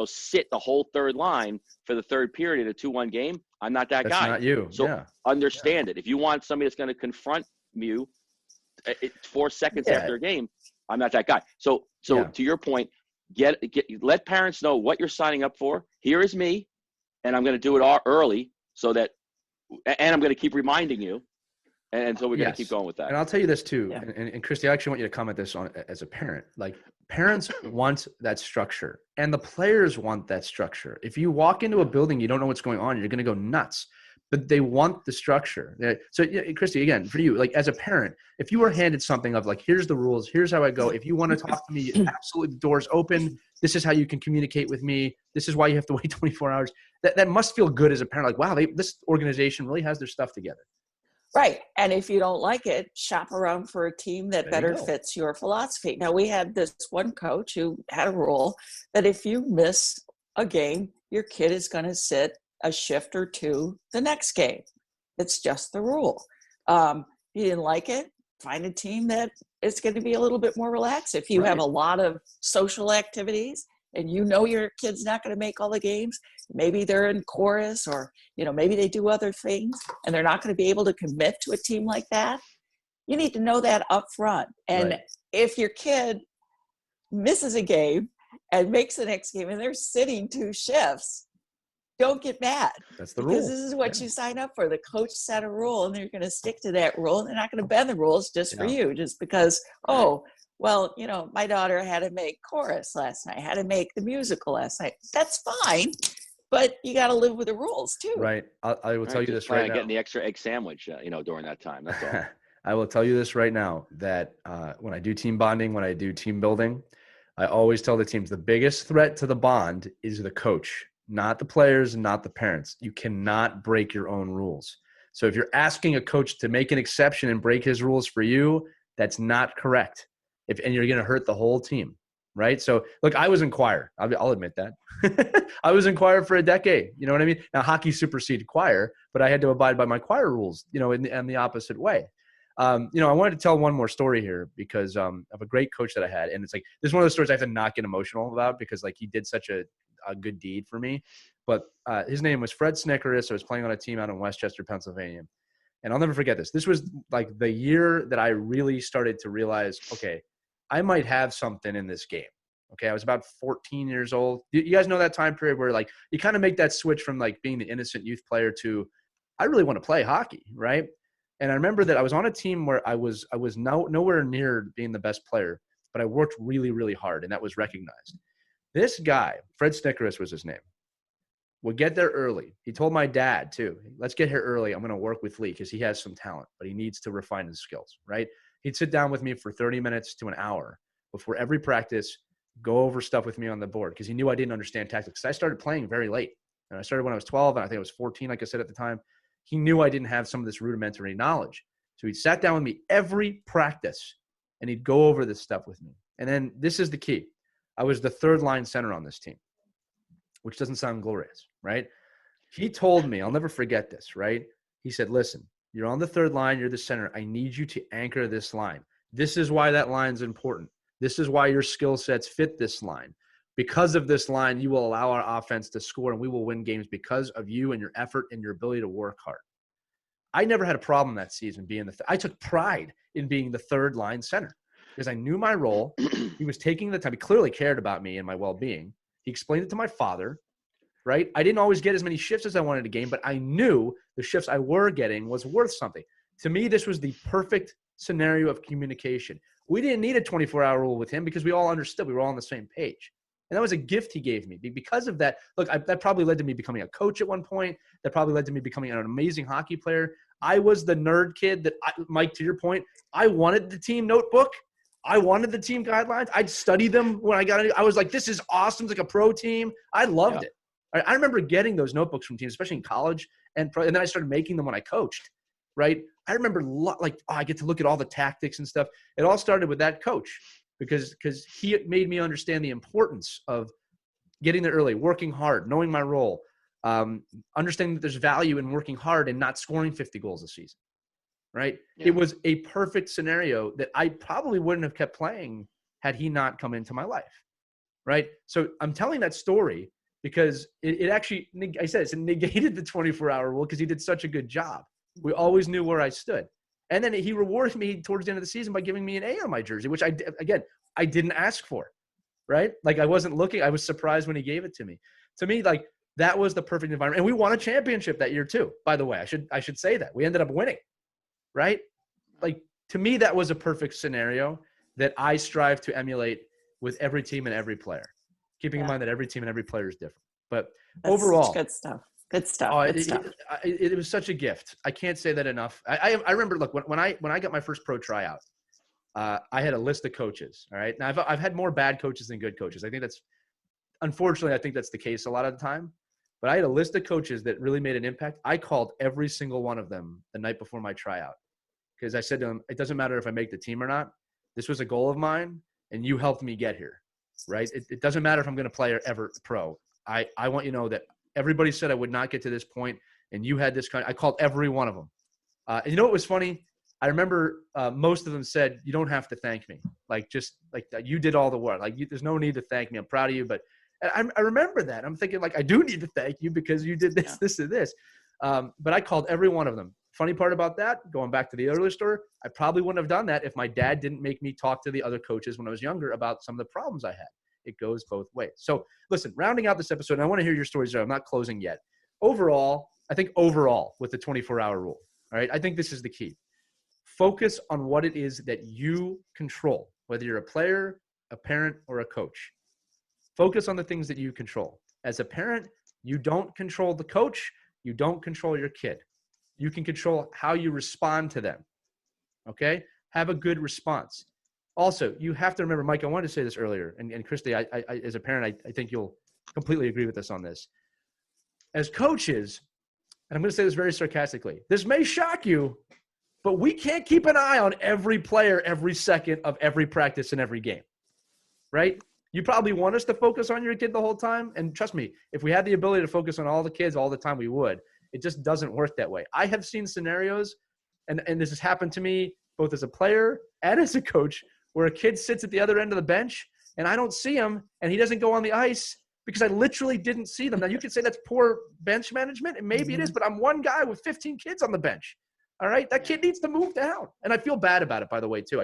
Speaker 2: sit the whole third line for the third period in a 2-1 game, I'm not that guy.
Speaker 1: That's not you.
Speaker 2: So understand it. If you want somebody that's gonna confront you 4 seconds after a game, I'm not that guy. So to your point, let parents know what you're signing up for. Here is me, and I'm going to do it all early and I'm going to keep reminding you, and so we're going to keep going with that.
Speaker 1: And I'll tell you this too, and Christie, I actually want you to comment this on as a parent. Like parents want that structure, and the players want that structure. If you walk into a building, you don't know what's going on, you're going to go nuts. But they want the structure. So, Christie, again, for you, like as a parent, if you were handed something of like, here's the rules, here's how I go. If you want to talk to me, absolutely, the door's open. This is how you can communicate with me. This is why you have to wait 24 hours. That must feel good as a parent. Like, wow, this organization really has their stuff together.
Speaker 3: Right. And if you don't like it, shop around for a team that better fits your philosophy. Now, we had this one coach who had a rule that if you miss a game, your kid is going to sit a shift or 2 the next game. It's just the rule. You didn't like it, find a team that is going to be a little bit more relaxed. If you have a lot of social activities and your kid's not going to make all the games, maybe they're in chorus or, maybe they do other things and they're not going to be able to commit to a team like that. You need to know that up front. And if your kid misses a game and makes the next game and they're sitting 2 shifts, don't get mad.
Speaker 1: That's the rule.
Speaker 3: Because this is what you sign up for. The coach set a rule and they're going to stick to that rule. They're not going to bend the rules just for you, just because, my daughter had to make chorus last night, had to make the musical last night. That's fine, but you got to live with the rules too.
Speaker 1: Right. I will tell you this right now.
Speaker 2: Getting the extra egg sandwich, during that time. That's all.
Speaker 1: I will tell you this right now that when I do team bonding, when I do team building, I always tell the teams the biggest threat to the bond is the coach. Not the players, not the parents. You cannot break your own rules. So if you're asking a coach to make an exception and break his rules for you, that's not correct. And you're going to hurt the whole team, right? So look, I was in choir. I'll admit that. I was in choir for a decade. You know what I mean? Now hockey superseded choir, but I had to abide by my choir rules, in the opposite way. I wanted to tell one more story here because of a great coach that I had. And it's like, this is one of those stories I have to not get emotional about because like he did such a a good deed for me. But his name was Fred Snickeris. I was playing on a team out in Westchester, Pennsylvania. And I'll never forget this. This was like the year that I really started to realize, okay, I might have something in this game. Okay, I was about 14 years old. You guys know that time period where like you kind of make that switch from like being the innocent youth player to I really want to play hockey, right? And I remember that I was on a team where I was nowhere near being the best player, but I worked really, really hard, and that was recognized. This guy, Fred Snickeris was his name, would get there early. He told my dad too, let's get here early. I'm going to work with Lee because he has some talent, but he needs to refine his skills, right? He'd sit down with me for 30 minutes to an hour before every practice, go over stuff with me on the board because he knew I didn't understand tactics. I started playing very late. And I started when I was 12, and I think I was 14, like I said at the time. He knew I didn't have some of this rudimentary knowledge. So he sat down with me every practice, and he'd go over this stuff with me. And then this is the key. I was the third line center on this team, which doesn't sound glorious, right? He told me, I'll never forget this, right? He said, listen, you're on the third line, you're the center. I need you to anchor this line. This is why that line's important. This is why your skill sets fit this line. Because of this line, you will allow our offense to score, and we will win games because of you and your effort and your ability to work hard. I never had a problem that season being I took pride in being the third line center because I knew my role. He was taking the time. He clearly cared about me and my well-being. He explained it to my father, right? I didn't always get as many shifts as I wanted to game, but I knew the shifts I were getting was worth something. To me, this was the perfect scenario of communication. We didn't need a 24-hour rule with him because we all understood. We were all on the same page. And that was a gift he gave me. Because of that, look, that probably led to me becoming a coach at one point. That probably led to me becoming an amazing hockey player. I was the nerd kid that, Mike, to your point, I wanted the team notebook. I wanted the team guidelines. I'd study them when I got it. I was like, this is awesome. It's like a pro team. I loved it. I remember getting those notebooks from teams, especially in college. And then I started making them when I coached, right? I remember I get to look at all the tactics and stuff. It all started with that coach. Because he made me understand the importance of getting there early, working hard, knowing my role, understanding that there's value in working hard and not scoring 50 goals a season, right? Yeah. It was a perfect scenario that I probably wouldn't have kept playing had he not come into my life, right? So I'm telling that story because it actually, I said, it negated the 24-hour rule because he did such a good job. We always knew where I stood. And then he rewarded me towards the end of the season by giving me an A on my jersey, which I didn't ask for, right? Like I wasn't looking. I was surprised when he gave it to me. To me, like that was the perfect environment. And we won a championship that year too, by the way. I should say that. We ended up winning, right? Like to me, that was a perfect scenario that I strive to emulate with every team and every player, keeping in mind that every team and every player is different. But that's overall,
Speaker 3: good stuff. Good stuff.
Speaker 1: It was such a gift. I can't say that enough. I remember, look, when I got my first pro tryout, I had a list of coaches. All right. Now I've had more bad coaches than good coaches. Unfortunately, I think that's the case a lot of the time. But I had a list of coaches that really made an impact. I called every single one of them the night before my tryout because I said to them, it doesn't matter if I make the team or not. This was a goal of mine, and you helped me get here. Right. It doesn't matter if I'm going to play or ever pro. I want you to know that. Everybody said I would not get to this point, and you had this kind. I called every one of them. And you know what was funny? I remember most of them said, "You don't have to thank me. Like just like you did all the work. Like there's no need to thank me. I'm proud of you." But I remember that. I'm thinking like I do need to thank you because you did this, this, and this. But I called every one of them. Funny part about that, going back to the earlier story, I probably wouldn't have done that if my dad didn't make me talk to the other coaches when I was younger about some of the problems I had. It goes both ways. So listen, rounding out this episode, and I want to hear your stories. I'm not closing yet. Overall, I think with the 24-hour rule, all right, I think this is the key. Focus on what it is that you control, whether you're a player, a parent, or a coach. Focus on the things that you control. As a parent, you don't control the coach. You don't control your kid. You can control how you respond to them, okay? Have a good response. Also, you have to remember, Mike, I wanted to say this earlier, and Christie, I as a parent, I think you'll completely agree with us on this. As coaches, and I'm going to say this very sarcastically, this may shock you, but we can't keep an eye on every player every second of every practice and every game, right? You probably want us to focus on your kid the whole time, and trust me, if we had the ability to focus on all the kids all the time, we would. It just doesn't work that way. I have seen scenarios, and this has happened to me both as a player and as a coach, where a kid sits at the other end of the bench and I don't see him and he doesn't go on the ice because I literally didn't see them. Now you could say that's poor bench management, and maybe it is, but I'm one guy with 15 kids on the bench. All right. That kid needs to move down. And I feel bad about it, by the way, too.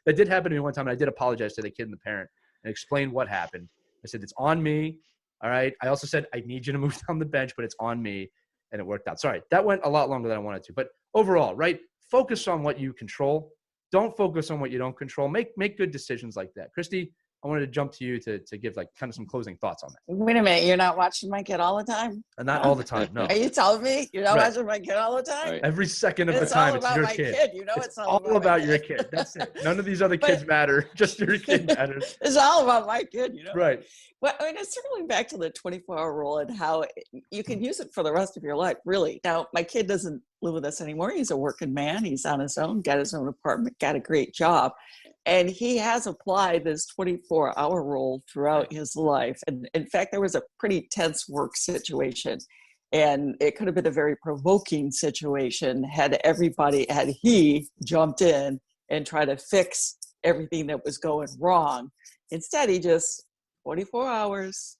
Speaker 1: That did happen to me one time, and I did apologize to the kid and the parent and explain what happened. I said, it's on me. All right. I also said, I need you to move down the bench, but it's on me. And it worked out. Sorry. That went a lot longer than I wanted to. But overall, right, focus on what you control. Don't focus on what you don't control. Make good decisions like that. Christie, I wanted to jump to you to give like kind of some closing thoughts on that.
Speaker 3: Wait a minute. You're not watching my kid all the time?
Speaker 1: And not all the time, no.
Speaker 3: Are you telling me you're not
Speaker 1: Right.
Speaker 3: watching my kid all the time?
Speaker 2: Right.
Speaker 1: Every second of the time, it's your kid.
Speaker 3: You know,
Speaker 1: it's all about your kid. That's it. None of these other kids matter. Just your kid matters.
Speaker 3: It's all about my kid, you know?
Speaker 1: Right.
Speaker 3: Well, I mean, it's circling back to the 24-hour rule and how you can use it for the rest of your life, really. Now, my kid doesn't live with us anymore. He's a working man. He's on his own, got his own apartment, got a great job. And he has applied this 24-hour rule throughout his life. And in fact, there was a pretty tense work situation. And it could have been a very provoking situation had he jumped in and tried to fix everything that was going wrong. Instead, he just 24 hours,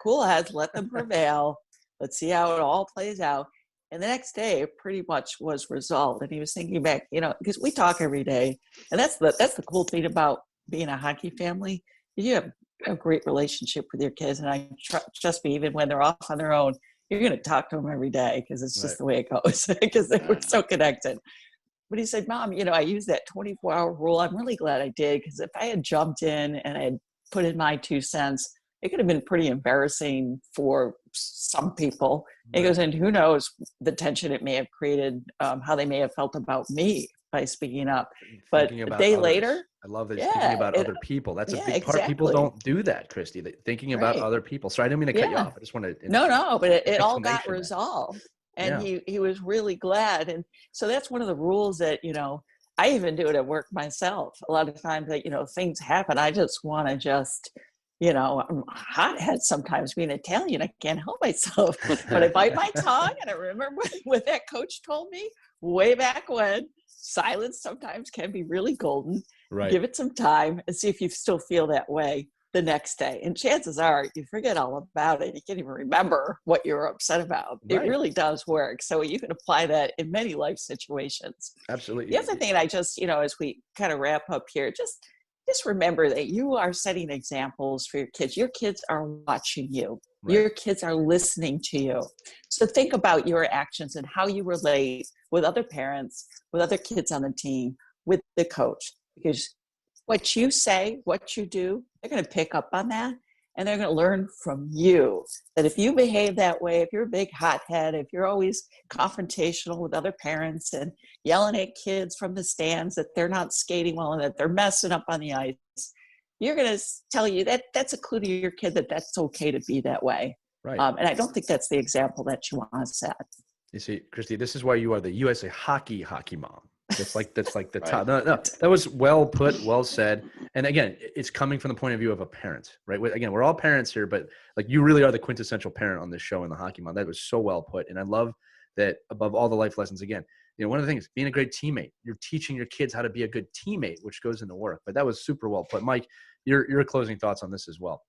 Speaker 3: cool heads, let them prevail. Let's see how it all plays out. And the next day, it pretty much was resolved. And he was thinking back, you know, because we talk every day, and that's the cool thing about being a hockey family. You have a great relationship with your kids, and I trust me, even when they're off on their own, you're going to talk to them every day because it's just the way it goes because we're so connected. But he said, Mom, you know, I used that 24-hour rule. I'm really glad I did, because if I had jumped in and I had put in my 2 cents, it could have been pretty embarrassing for some people. Right. He goes, and who knows the tension it may have created, how they may have felt about me by speaking up. But a day later,
Speaker 1: I love that he's thinking about other people. That's a big part. People don't do that, Christie. Thinking about other people. Sorry, I didn't mean to cut you off. I just wanted to.
Speaker 3: No, but it all got resolved. And he was really glad. And so that's one of the rules that, you know, I even do it at work myself. A lot of times that, you know, things happen. I just want to you know, I'm hothead sometimes. Being Italian, I can't help myself. But I bite my tongue, and I remember what that coach told me way back when. Silence sometimes can be really golden. Right. Give it some time and see if you still feel that way the next day. And chances are you forget all about it. You can't even remember what you were upset about. Right. It really does work. So you can apply that in many life situations.
Speaker 1: Absolutely.
Speaker 3: The other thing, and I just, you know, as we kind of wrap up here, just remember that you are setting examples for your kids. Your kids are watching you. Right. Your kids are listening to you. So think about your actions and how you relate with other parents, with other kids on the team, with the coach. Because what you say, what you do, they're going to pick up on that. And they're going to learn from you that if you behave that way, if you're a big hothead, if you're always confrontational with other parents and yelling at kids from the stands that they're not skating well and that they're messing up on the ice, you're going to tell you that that's a clue to your kid that that's okay to be that way. Right. And I don't think that's the example that you want to set.
Speaker 1: You see, Christie, this is why you are the USA hockey mom. That's like the right. top. No, that was well put, well said. And again, it's coming from the point of view of a parent, right? Again, we're all parents here, but like you really are the quintessential parent on this show in the Hockey Mom. That was so well put. And I love that above all the life lessons, again, you know, one of the things, being a great teammate, you're teaching your kids how to be a good teammate, which goes into work. But that was super well put. Mike, your closing thoughts on this as well.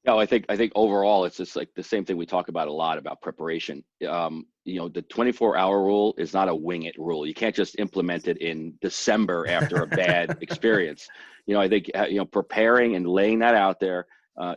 Speaker 2: No, I think overall it's just like the same thing we talk about a lot about preparation. You know, the 24-hour rule is not a wing it rule. You can't just implement it in December after a bad experience. You know, I think preparing and laying that out there.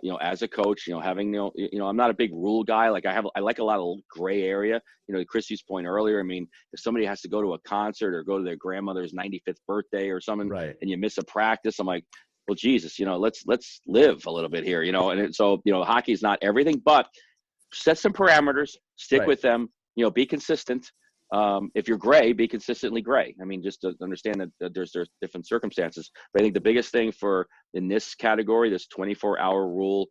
Speaker 2: You know, as a coach, you know, having I'm not a big rule guy. Like I like a lot of gray area. You know, to Christie's point earlier. I mean, if somebody has to go to a concert or go to their grandmother's 95th birthday or something, right, and you miss a practice, I'm like, well, Jesus, you know, let's live a little bit here, you know. And so, you know, hockey is not everything, but set some parameters, stick with them, you know, be consistent. If you're gray, be consistently gray. I mean, just to understand that there's different circumstances. But I think the biggest thing in this category, this 24-hour rule,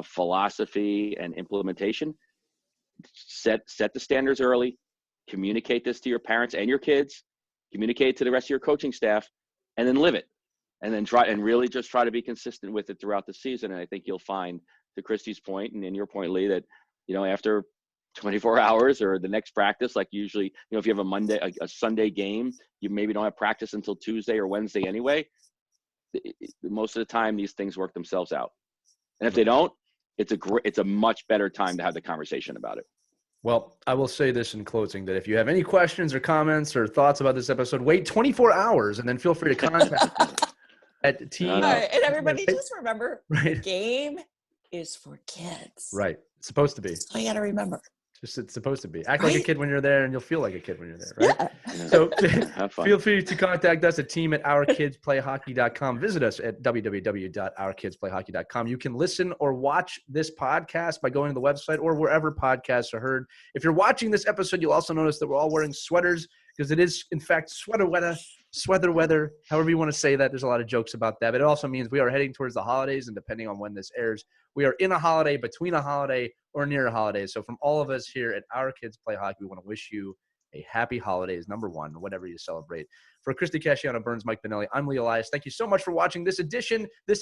Speaker 2: philosophy and implementation, set the standards early, communicate this to your parents and your kids, communicate it to the rest of your coaching staff, and then live it. And then try to be consistent with it throughout the season. And I think you'll find, to Christie's point and your point, Lee, that, you know, after 24 hours or the next practice, like usually, you know, if you have a Sunday game, you maybe don't have practice until Tuesday or Wednesday anyway. Most of the time, these things work themselves out. And if they don't, it's a much better time to have the conversation about it.
Speaker 1: Well, I will say this in closing, that if you have any questions or comments or thoughts about this episode, wait 24 hours and then feel free to contact me at team.
Speaker 3: All right, and everybody just remember, the
Speaker 1: Right.
Speaker 3: game is for kids.
Speaker 1: Right. It's supposed to be.
Speaker 3: That's all you got to remember.
Speaker 1: Just it's supposed to be. Act like a
Speaker 3: Right?
Speaker 1: kid when you're there, and you'll feel like a kid when you're there, right?
Speaker 3: Yeah.
Speaker 1: So
Speaker 2: Have fun.
Speaker 1: feel free to contact us at team@ourkidsplayhockey.com. Visit us at www.ourkidsplayhockey.com. You can listen or watch this podcast by going to the website or wherever podcasts are heard. If you're watching this episode, you'll also notice that we're all wearing sweaters because it is, in fact, sweater weather, however you want to say that. There's a lot of jokes about that. But it also means we are heading towards the holidays, and depending on when this airs, we are in a holiday, between a holiday, or near a holiday. So from all of us here at Our Kids Play Hockey, we want to wish you a happy holidays, number one, whatever you celebrate. For Christie Casciano Burns, Mike Benelli, I'm Lee Elias. Thank you so much for watching this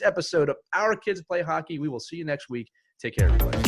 Speaker 1: episode of Our Kids Play Hockey. We will see you next week. Take care, everybody.